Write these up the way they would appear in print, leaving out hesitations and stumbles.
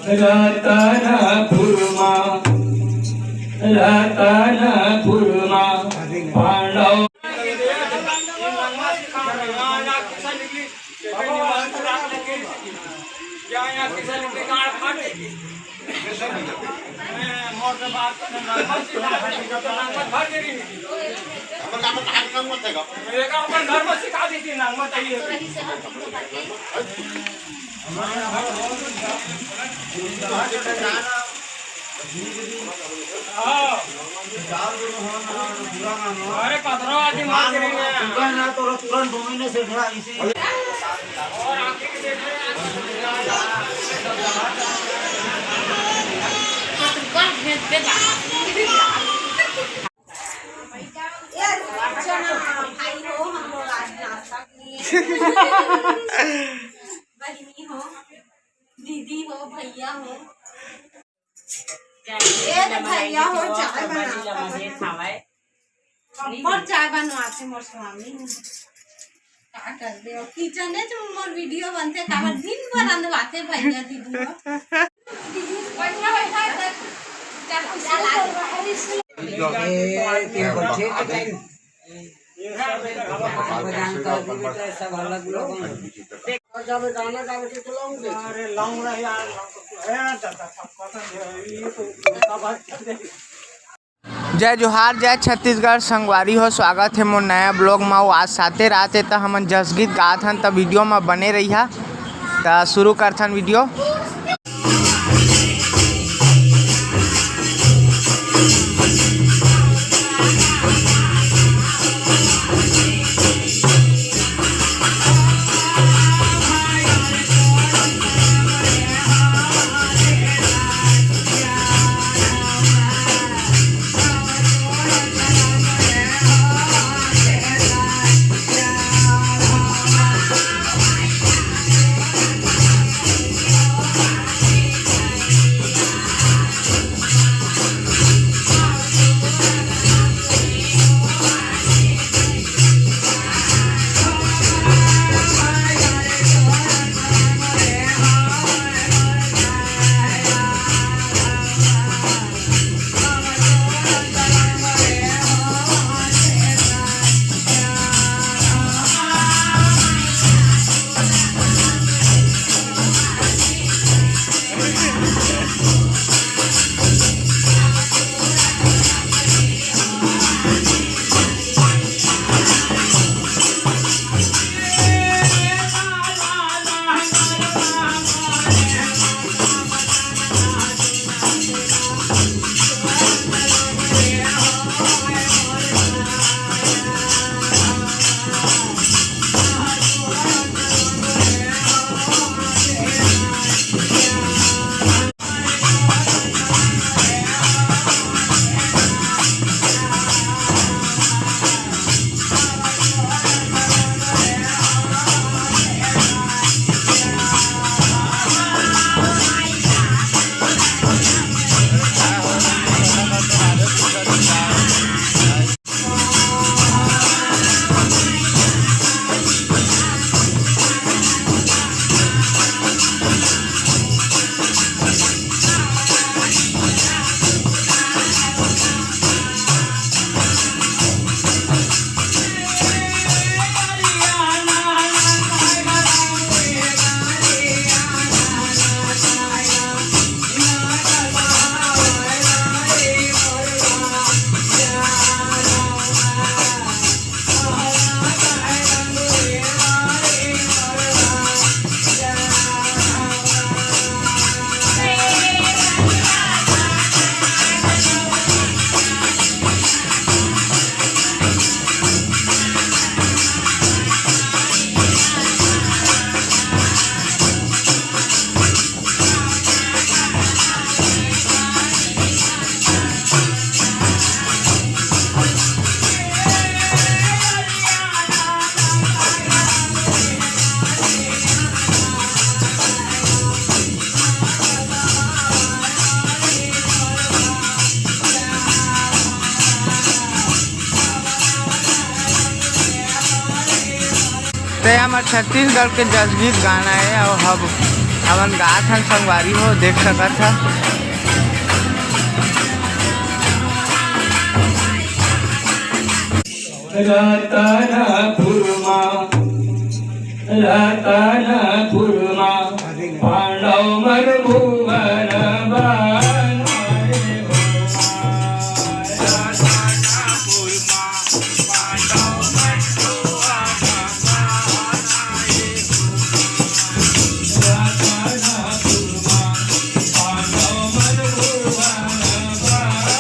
रतनपुरमा पांडव धर्म सिखा दी थी ना अरे पत्थरों आदि मार ना तो तुरंत 2 महीने से थोड़ा इसी और आगे के देख बहनी हो, दीदी हो, भैया हो, भैया हो, चाय बनवाते मोर स्वामी क्या कर दे किचन है जो मोर वीडियो बनते काबर दिन भर रंधवाते भैया दीदी हो बैठा बैठा जय जोहार जय छत्तीसगढ़ संगवारी हो। स्वागत है मोर नया ब्लॉग में। आज साते रात है तो हमन जस गीत गात हन तो वीडियो में बने रही है तो शुरू करथन वीडियो। तो हमारे छत्तीसगढ़ के जसगीत गाना है और हम हमन गात हन संगवारी हो देख सकत ह। रतनपुरमा पांडव मन भुवन बनाए हो। रतनपुरमा पांडव मन भुवन बनाए हो। रतनपुरमा पांडव मन भुवन बनाए हो।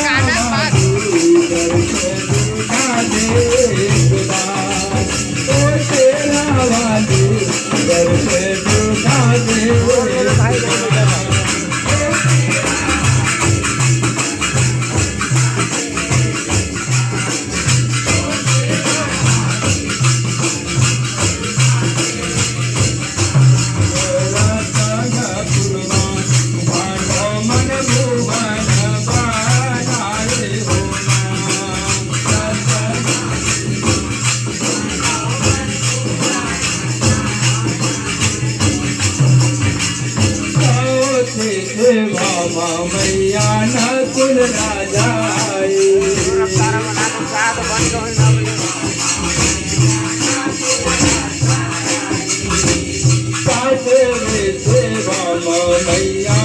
गाना ना जाए पासे में सेवा मैया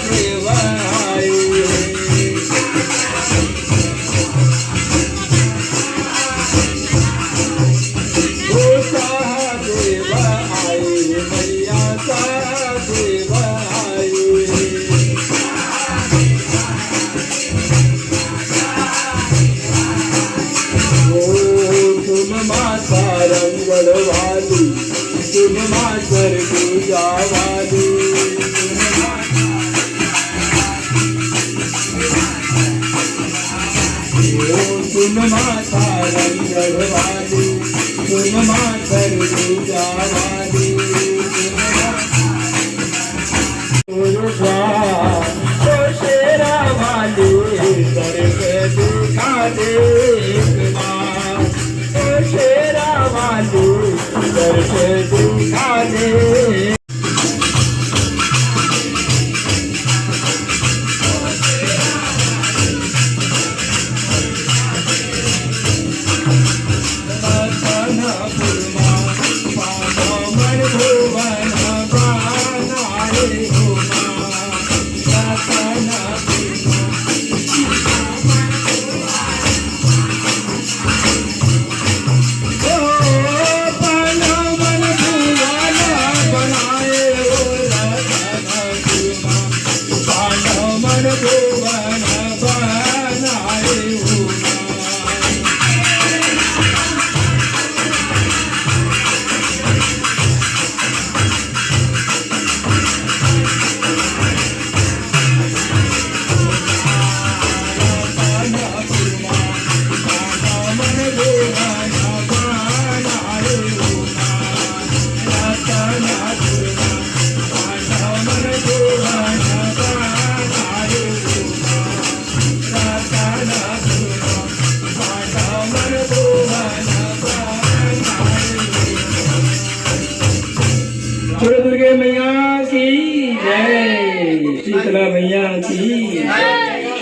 देव आए रंगवाली तुम मातर पूजा वाली तुम माता रंगवाली तुम मातर पूजा वाली शेरा वाली कर के दिखा दे शेरा वाली कर के दिखा दे दुर्गे मैया की जय शीतला मैया की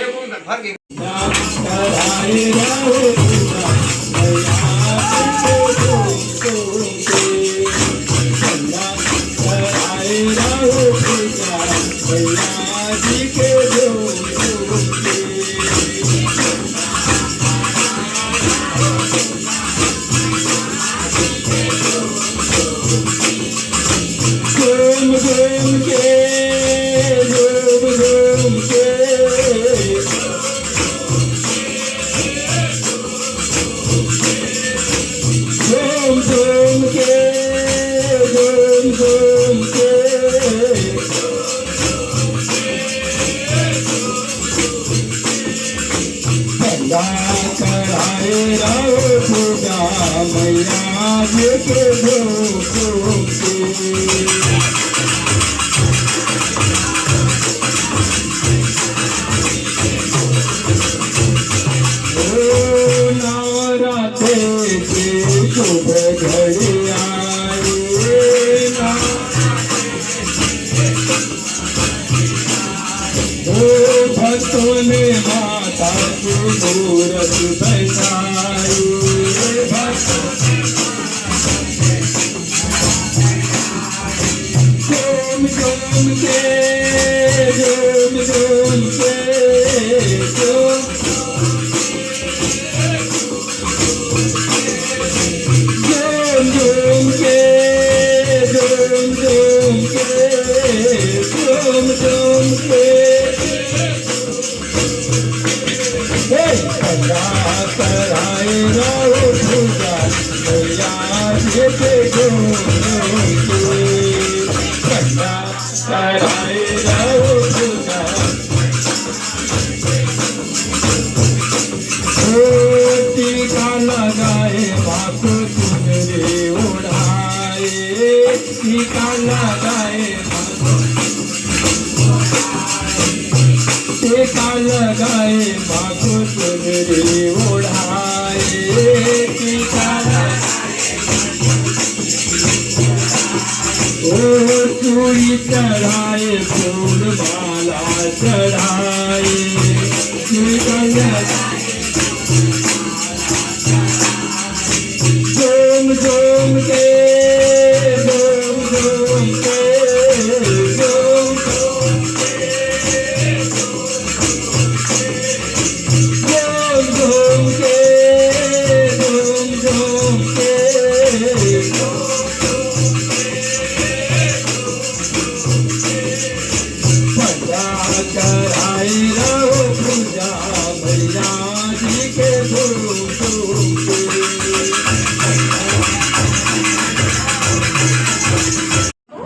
भक्तों ने माता की मूरत बैठाई झूम झूम के झूम झूम के झूम झूम के झूम झूम के झूम झूम के कराए राहो पूजा मैया के कराए राहो पूजा टीका लगाए बापू तुमरे उड़ाए टीका लगाए टीका लगाए बापू तुमरे उड़ाए टीका चूड़ी चढ़ाए फूल माला चढ़ाए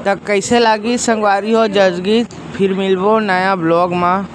तब कैसे लगी संगवारी हो जस गीत फिर मिलबो नया ब्लॉग में।